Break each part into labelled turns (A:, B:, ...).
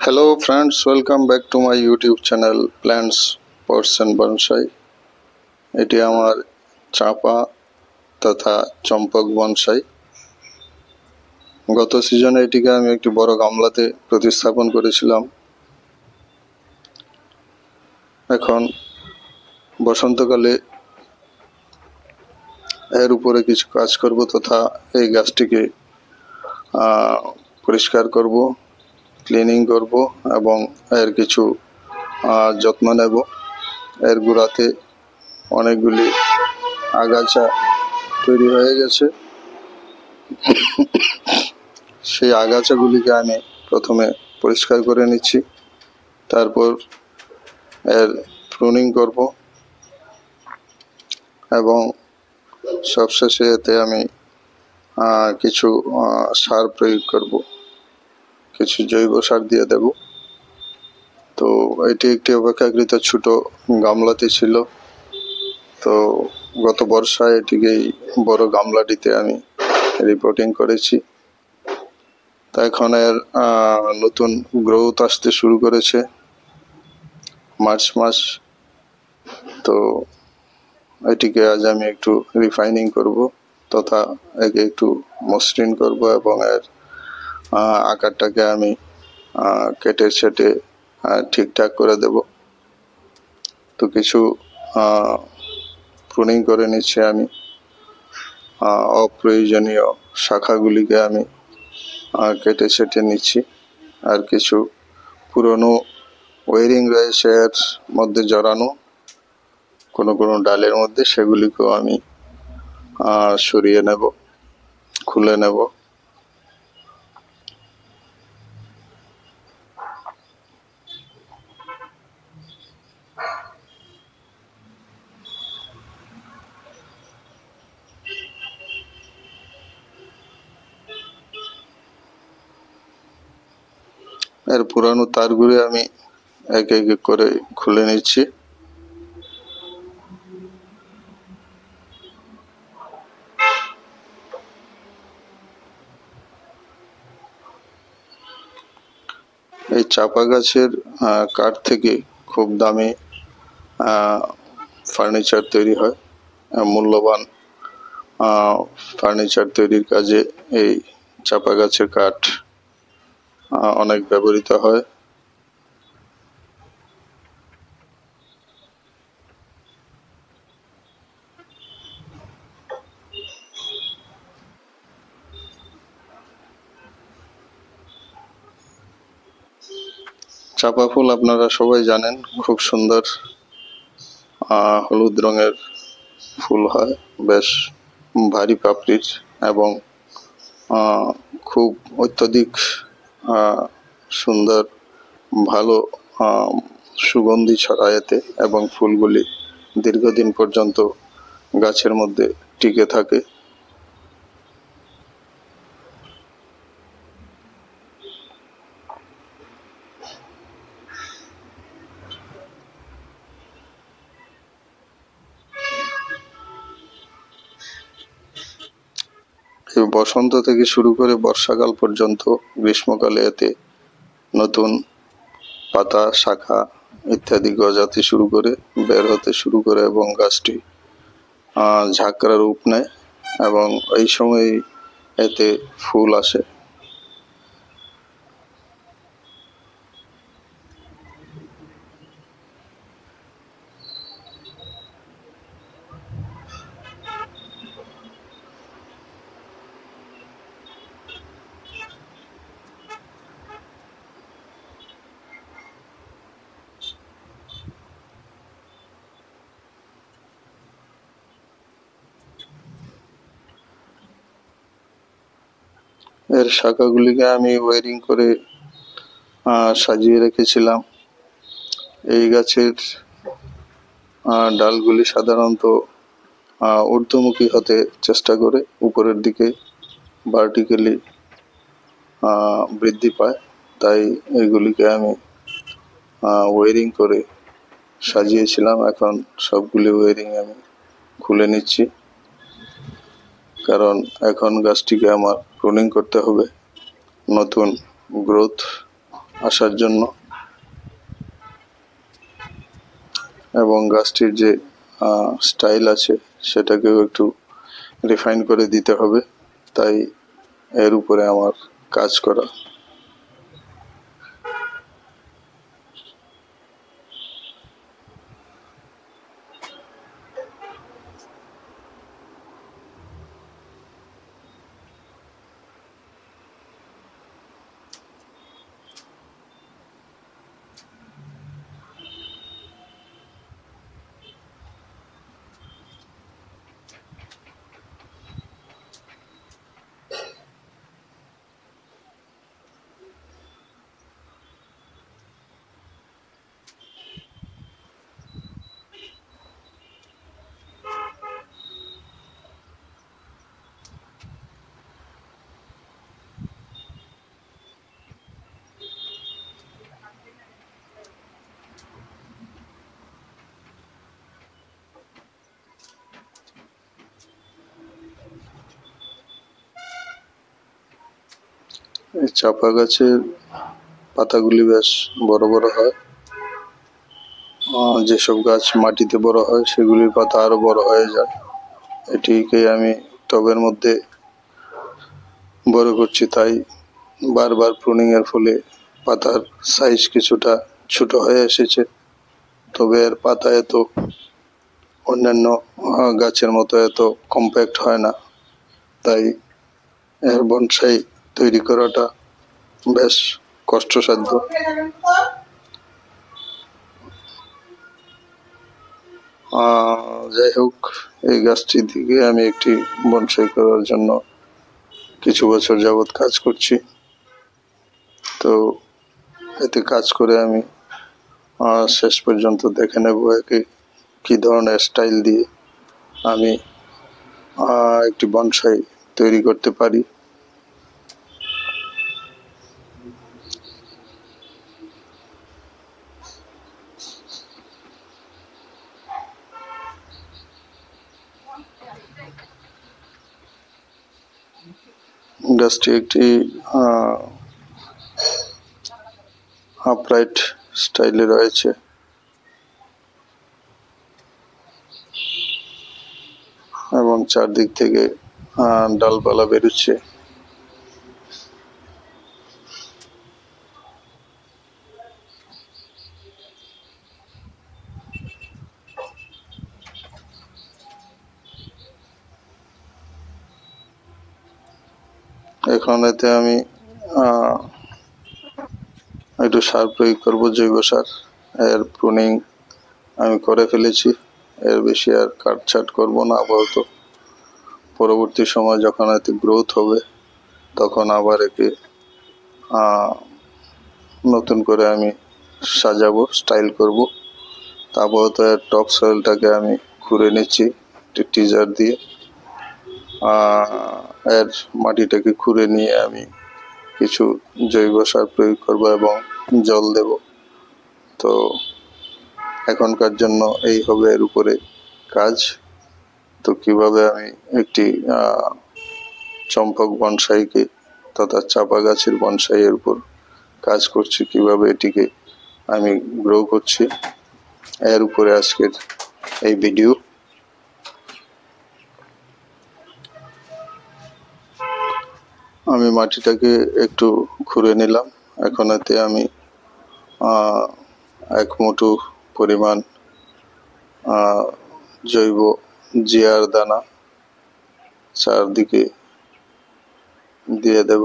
A: Hello friends, welcome back to my YouTube channel Plants Pots and Bonsai। এটি আমার চাপা তথা চম্পক বনসাই। গত সিজনে এটিকে আমি একটি বড় গামলাতে প্রতিস্থাপন করেছিলাম। এখন বসন্তকালে এর উপরে কিছু কাজ করব তথা এই গাছটিকে পরিষ্কার করব, ক্লিনিং করব এবং এর কিছু যত্ন নেব। এর গোড়াতে অনেকগুলি আগাছা তৈরি হয়ে গেছে। সেই আগাছাগুলিকে আমি প্রথমে পরিষ্কার করে নিচ্ছি, তারপর এর প্রুনিং করব এবং সবশেষে এতে আমি কিছু সার প্রয়োগ করব, কিছু জৈব সার দিয়ে দেব। তো এটি একটি অপেক্ষাকৃত ছোট গামলাতে ছিল, তো গত বর্ষায় এটিকে বড় গামলাটিতে আমি রিপোর্টিং করেছি। তা এখন এর নতুন গ্রোথ আসতে শুরু করেছে মার্চ মাস। তো এটিকে আজ আমি একটু রিফাইনিং করব তথা একে একটু মসৃণ করব এবং এর আকারটাকে আমি কেটে ছেটে ঠিকঠাক করে দেব। তো কিছু প্রুনিং করে নিচ্ছি আমি। অপ্রয়োজনীয় শাখাগুলিকে আমি কেটে ছেটে নিচ্ছি। আর কিছু পুরনো ওয়ারিং রয়েছে এর মধ্যে জড়ানো কোনো কোনো ডালের মধ্যে, সেগুলিকেও আমি সরিয়ে নেব, খুলে নেব। এর পুরানো তারগুলি আমি এক এক করে খুলে নিচ্ছি। এই চাপা গাছের কাঠ থেকে খুব দামি ফার্নিচার তৈরি হয়। মূল্যবান ফার্নিচার তৈরির কাজে এই চাপা গাছের কাঠ অনেক ব্যবহৃত হয়। চাপা ফুল আপনারা সবাই জানেন, খুব সুন্দর হলুদ রঙের ফুল হয়, বেশ ভারী পাপড়ির এবং খুব অত্যধিক সুন্দর ভালো সুগন্ধি ছড়ায় এতে এবং ফুলগুলি দীর্ঘদিন পর্যন্ত গাছের মধ্যে টিকে থাকে। বসন্ত থেকে শুরু করে বর্ষাকাল পর্যন্ত গ্রীষ্মকালে এতে নতুন পাতা, শাখা ইত্যাদি গজাতে শুরু করে, বের হতে শুরু করে এবং গাছটি ঝাঁকড়া রূপ নেয় এবং এই সময় এতে ফুল আসে। এর শাখাগুলিকে আমি ওয়ারিং করে সাজিয়ে রেখেছিলাম। এই গাছের ডালগুলি সাধারণত ঊর্ধ্বমুখী হতে চেষ্টা করে, উপরের দিকে ভার্টিক্যালি বৃদ্ধি পায়। তাই এগুলিকে আমি ওয়ারিং করে সাজিয়েছিলাম। এখন সবগুলি ওয়ারিং আমি খুলে নিচ্ছি, কারণ এখন গাছটিকে আমার প্রুনিং করতে হবে, নতুন গ্রোথ আসার জন্য, এবং গাছটির যে স্টাইল আছে সেটাকেও একটু রিফাইন করে দিতে হবে। তাই এর উপরে আমার কাজ করা। এই চাপা গাছের পাতাগুলি বেশ বড় বড় হয়। যেসব গাছ মাটিতে বড় হয় সেগুলির পাতা আরো বড় হয়ে যায়। এটিকে আমি টবের মধ্যে বড় করছি, তাই বারবার প্রুনিং এর ফলে পাতার সাইজ কিছুটা ছোট হয়ে এসেছে। তবে এর পাতা এত অন্যান্য গাছের মতো এত কম্প্যাক্ট হয় না, তাই এর বনসাই তৈরি করাটা বেশ কষ্টসাধ্য। যাই হোক, এই গাছটির দিকে আমি একটি বনসাই করার জন্য কিছু বছর যাবৎ কাজ করছি। তো এতে কাজ করে আমি শেষ পর্যন্ত দেখে নেব একে কি ধরনের স্টাইল দিয়ে আমি একটি বনসাই তৈরি করতে পারি। গাছটি একটি আপরাইট স্টাইলে রয়েছে এবং চারদিক থেকে ডালপালা বেরোচ্ছে। এখন এতে আমি একটু সার প্রয়োগ করব, জৈব সার। এর প্রুনিং আমি করে ফেলেছি, এর বেশি আর কাটছাট করব না আপাতত। পরবর্তী সময় যখন এতে গ্রোথ হবে তখন আবার একে নতুন করে আমি সাজাবো, স্টাইল করব। আপাতত এর টপ সয়েলটাকে আমি খুঁড়ে নিচ্ছি টিজার দিয়ে। এর মাটিটাকে খুঁড়ে নিয়ে আমি কিছু জৈব সার প্রয়োগ করব এবং জল দেব। তো এখনকার জন্য এই হবে এর উপরে কাজ। তো কিভাবে আমি একটি চম্পক বনসাইকে তথা চাপা গাছের বনসাইয়ের উপর কাজ করছি, কিভাবে এটিকে আমি গ্রো করছি, এর উপরে আজকের এই ভিডিও। আমি মাটিটাকে একটু খুঁড়ে নিলাম। এখন এতে আমি 1 মুঠো পরিমাণ জৈব জিয়ার দানা চারদিকে দিয়ে দেব।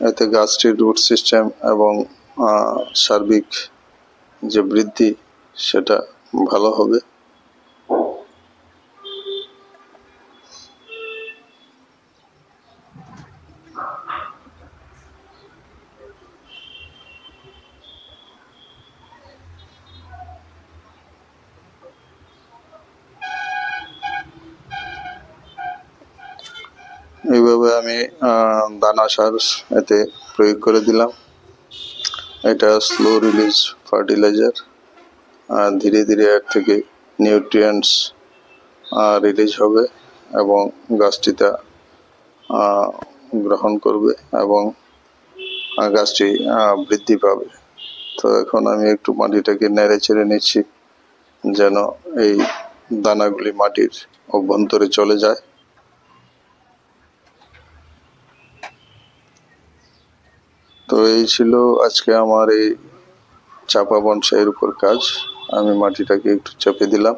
A: এতে গাছটির রুট সিস্টেম এবং সার্বিক যে বৃদ্ধি সেটা ভালো হবে। এইভাবে আমি দানা সার এতে প্রয়োগ করে দিলাম। এটা স্লো রিলিজ ফার্টিলাইজার, ধীরে ধীরে এর থেকে নিউট্রিয়েন্টস রিলিজ হবে এবং গাছটি তা গ্রহণ করবে এবং গাছটি বৃদ্ধি পাবে। তো এখন আমি একটু মাটিটাকে নেড়ে চেড়ে নিচ্ছি যেন এই দানাগুলি মাটির অভ্যন্তরে চলে যায়। তো এই ছিল আজকে আমার এই চাপা বনসাইয়ের উপর কাজ। আমি মাটিটাকে একটু চেপে দিলাম।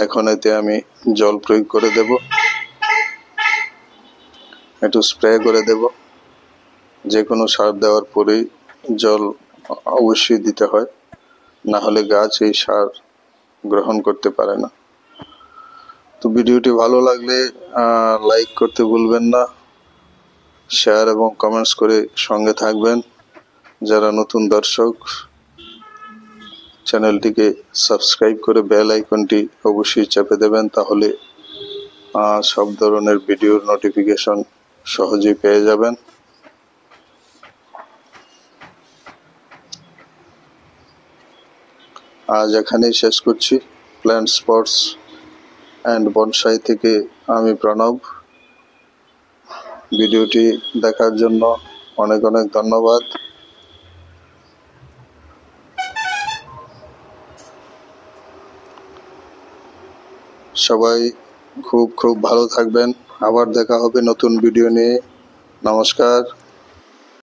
A: এখন এতে আমি জল প্রয়োগ করে দেব, একটু স্প্রে করে দেব। যে কোনো সার দেওয়ার পরেই জল অবশ্যই দিতে হয়, না হলে গাছ এই সার গ্রহণ করতে পারে না। তো ভিডিওটি ভালো লাগলে লাইক করতে ভুলবেন না, শেয়ার এবং কমেন্টস করে সঙ্গে থাকবেন। যারা নতুন দর্শক, চ্যানেলটিকে সাবস্ক্রাইব করে বেল আইকনটি অবশ্যই চেপে দেবেন, তাহলে সব ধরনের ভিডিওর নোটিফিকেশন সহজেই পেয়ে যাবেন। আজ এখানেই শেষ করছি। প্ল্যান্ট স্পটস অ্যান্ড বনসাই থেকে আমি প্রণব। ভিডিওটি দেখার জন্য অনেক অনেক ধন্যবাদ। সবাই খুব খুব ভালো থাকবেন। আবার দেখা হবে নতুন ভিডিও নিয়ে। নমস্কার।